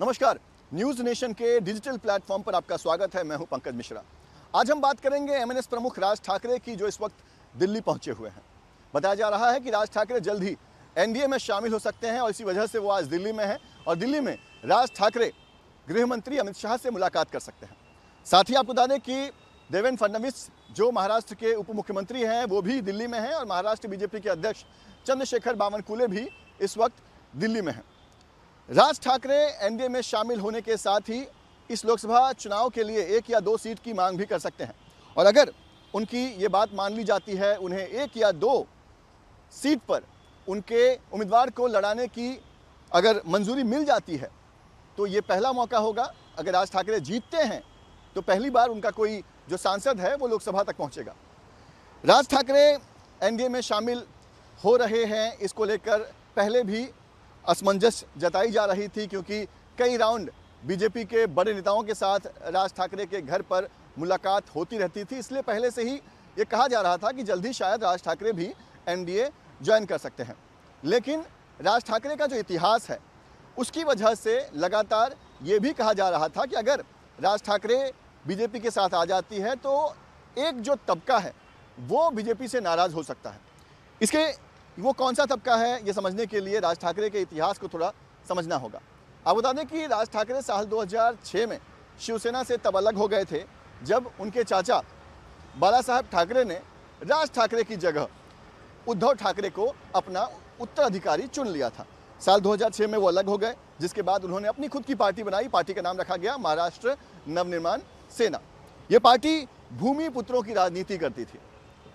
नमस्कार, news nation के digital platform पर आपका स्वागत है। मैं हूं पंकज मिश्रा। आज हम बात करेंगे एमएनएस प्रमुख राज ठाकरे की, जो इस वक्त दिल्ली पहुंचे हुए हैं। बताया जा रहा है कि राज ठाकरे जल्द ही एनडीए में शामिल हो सकते हैं और इसी वजह से वो आज दिल्ली में हैं और दिल्ली में राज ठाकरे गृह मंत्री अमित शाह से मुलाकात कर सकते हैं। साथ ही आपको बता दें कि देवेंद्र फडणवीस जो महाराष्ट्र के उप मुख्यमंत्री हैं वो भी दिल्ली में हैं और महाराष्ट्र बीजेपी के अध्यक्ष चंद्रशेखर बावनकुले भी इस वक्त दिल्ली में हैं। राज ठाकरे एनडीए में शामिल होने के साथ ही इस लोकसभा चुनाव के लिए 1 या 2 सीट की मांग भी कर सकते हैं और अगर उनकी ये बात मान ली जाती है, उन्हें 1 या 2 सीट पर उनके उम्मीदवार को लड़ाने की अगर मंजूरी मिल जाती है तो ये पहला मौका होगा। अगर राज ठाकरे जीतते हैं तो पहली बार उनका कोई जो सांसद है वो लोकसभा तक पहुंचेगा। राज ठाकरे एनडीए में शामिल हो रहे हैं, इसको लेकर पहले भी असमंजस जताई जा रही थी क्योंकि कई राउंड बीजेपी के बड़े नेताओं के साथ राज ठाकरे के घर पर मुलाकात होती रहती थी। इसलिए पहले से ही ये कहा जा रहा था कि जल्द ही शायद राज ठाकरे भी एनडीए ज्वाइन कर सकते हैं। लेकिन राज ठाकरे का जो इतिहास है उसकी वजह से लगातार ये भी कहा जा रहा था कि अगर राज ठाकरे बीजेपी के साथ आ जाती है तो एक जो तबका है वो बीजेपी से नाराज़ हो सकता है। इसके वो कौन सा तबका है ये समझने के लिए राज ठाकरे के इतिहास को थोड़ा समझना होगा। आप बता दें कि राज ठाकरे साल 2006 में शिवसेना से तब अलग हो गए थे जब उनके चाचा बाला साहब ठाकरे ने राज ठाकरे की जगह उद्धव ठाकरे को अपना उत्तराधिकारी चुन लिया था। साल 2006 में वो अलग हो गए, जिसके बाद उन्होंने अपनी खुद की पार्टी बनाई। पार्टी का नाम रखा गया महाराष्ट्र नवनिर्माण सेना। ये पार्टी भूमिपुत्रों की राजनीति करती थी।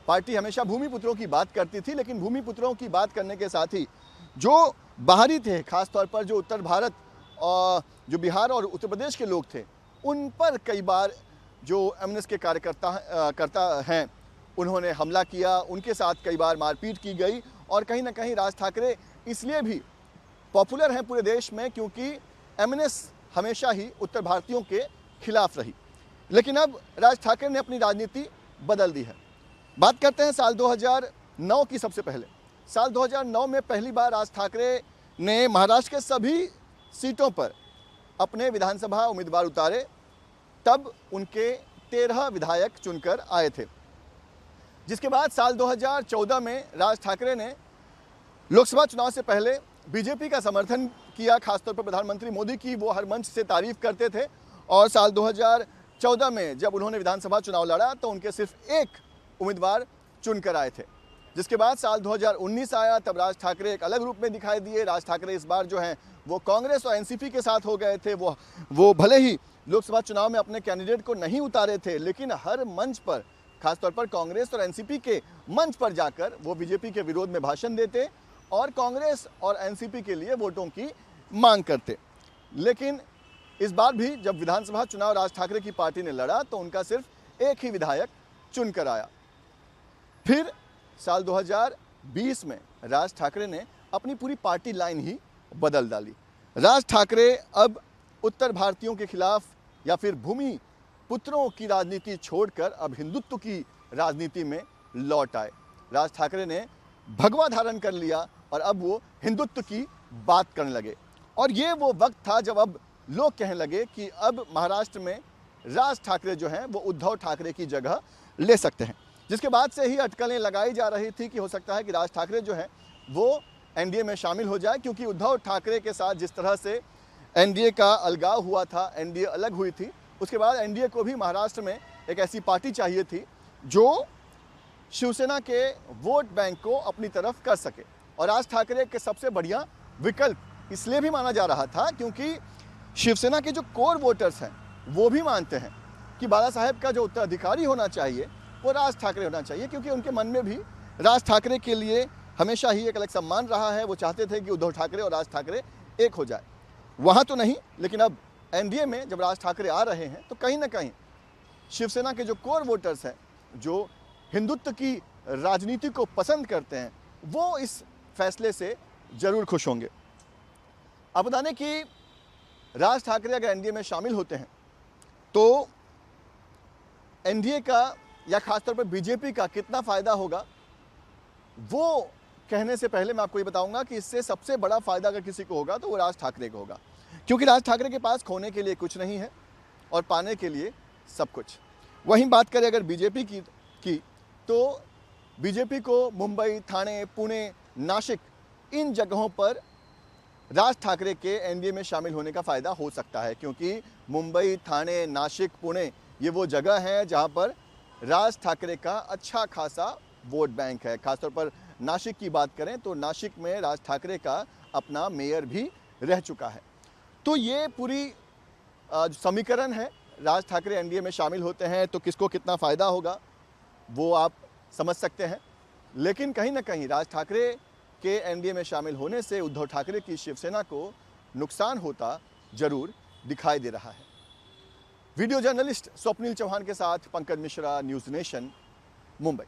पार्टी हमेशा भूमिपुत्रों की बात करती थी, लेकिन भूमिपुत्रों की बात करने के साथ ही जो बाहरी थे, खासतौर पर जो उत्तर भारत और जो बिहार और उत्तर प्रदेश के लोग थे, उन पर कई बार जो एमएनएस के कार्यकर्ता हैं उन्होंने हमला किया, उनके साथ कई बार मारपीट की गई और कहीं ना कहीं राज ठाकरे इसलिए भी पॉपुलर हैं पूरे देश में क्योंकि एमएनएस हमेशा ही उत्तर भारतीयों के खिलाफ रही। लेकिन अब राज ठाकरे ने अपनी राजनीति बदल दी है। बात करते हैं साल 2009 की। सबसे पहले साल 2009 में पहली बार राज ठाकरे ने महाराष्ट्र के सभी सीटों पर अपने विधानसभा उम्मीदवार उतारे। तब उनके 13 विधायक चुनकर आए थे, जिसके बाद साल 2014 में राज ठाकरे ने लोकसभा चुनाव से पहले बीजेपी का समर्थन किया। खासतौर पर प्रधानमंत्री मोदी की वो हर मंच से तारीफ करते थे और साल 2014 में जब उन्होंने विधानसभा चुनाव लड़ा तो उनके सिर्फ एक उम्मीदवार चुनकर आए थे। जिसके बाद साल 2019 आया, तब राज ठाकरे एक अलग रूप में दिखाई दिए। राज ठाकरे इस बार जो हैं वो कांग्रेस और एनसीपी के साथ हो गए थे। वो भले ही लोकसभा चुनाव में अपने कैंडिडेट को नहीं उतारे थे, लेकिन हर मंच पर, खासतौर पर कांग्रेस और एनसीपी के मंच पर जाकर वो बीजेपी के विरोध में भाषण देते और कांग्रेस और एनसीपी के लिए वोटों की मांग करते। लेकिन इस बार भी जब विधानसभा चुनाव राज ठाकरे की पार्टी ने लड़ा तो उनका सिर्फ एक ही विधायक चुनकर आया। फिर साल 2020 में राज ठाकरे ने अपनी पूरी पार्टी लाइन ही बदल डाली। राज ठाकरे अब उत्तर भारतीयों के खिलाफ या फिर भूमि पुत्रों की राजनीति छोड़कर अब हिंदुत्व की राजनीति में लौट आए। राज ठाकरे ने भगवा धारण कर लिया और अब वो हिंदुत्व की बात करने लगे। और ये वो वक्त था जब अब लोग कहने लगे कि अब महाराष्ट्र में राज ठाकरे जो हैं वो उद्धव ठाकरे की जगह ले सकते हैं। जिसके बाद से ही अटकलें लगाई जा रही थी कि हो सकता है कि राज ठाकरे जो हैं वो एनडीए में शामिल हो जाए, क्योंकि उद्धव ठाकरे के साथ जिस तरह से एनडीए का अलगाव हुआ था, एनडीए अलग हुई थी, उसके बाद एनडीए को भी महाराष्ट्र में एक ऐसी पार्टी चाहिए थी जो शिवसेना के वोट बैंक को अपनी तरफ कर सके। और राज ठाकरे के सबसे बढ़िया विकल्प इसलिए भी माना जा रहा था क्योंकि शिवसेना के जो कोर वोटर्स हैं वो भी मानते हैं कि बाला साहेब का जो उत्तराधिकारी होना चाहिए वो राज ठाकरे होना चाहिए, क्योंकि उनके मन में भी राज ठाकरे के लिए हमेशा ही एक अलग सम्मान रहा है। वो चाहते थे कि उद्धव ठाकरे और राज ठाकरे एक हो जाए। वहाँ तो नहीं, लेकिन अब एनडीए में जब राज ठाकरे आ रहे हैं तो कहीं ना कहीं शिवसेना के जो कोर वोटर्स हैं, जो हिंदुत्व की राजनीति को पसंद करते हैं, वो इस फैसले से ज़रूर खुश होंगे। आप बता दें कि राज ठाकरे अगर एनडीए में शामिल होते हैं तो एनडीए का या खासतौर पर बीजेपी का कितना फ़ायदा होगा वो कहने से पहले मैं आपको ये बताऊंगा कि इससे सबसे बड़ा फ़ायदा अगर किसी को होगा तो वो राज ठाकरे को होगा। क्योंकि राज ठाकरे के पास खोने के लिए कुछ नहीं है और पाने के लिए सब कुछ। वहीं बात करें अगर बीजेपी की तो बीजेपी को मुंबई, ठाणे, पुणे, नासिक इन जगहों पर राज ठाकरे के एनडीए में शामिल होने का फ़ायदा हो सकता है, क्योंकि मुंबई, ठाणे, नासिक, पुणे ये वो जगह हैं जहां पर राज ठाकरे का अच्छा खासा वोट बैंक है। खासतौर पर नासिक की बात करें तो नासिक में राज ठाकरे का अपना मेयर भी रह चुका है। तो ये पूरी समीकरण है, राज ठाकरे एनडीए में शामिल होते हैं तो किसको कितना फ़ायदा होगा वो आप समझ सकते हैं। लेकिन कहीं ना कहीं राज ठाकरे के एनडीए में शामिल होने से उद्धव ठाकरे की शिवसेना को नुकसान होता जरूर दिखाई दे रहा है। वीडियो जर्नलिस्ट स्वप्निल चौहान के साथ पंकज मिश्रा, न्यूज़ नेशन, मुंबई।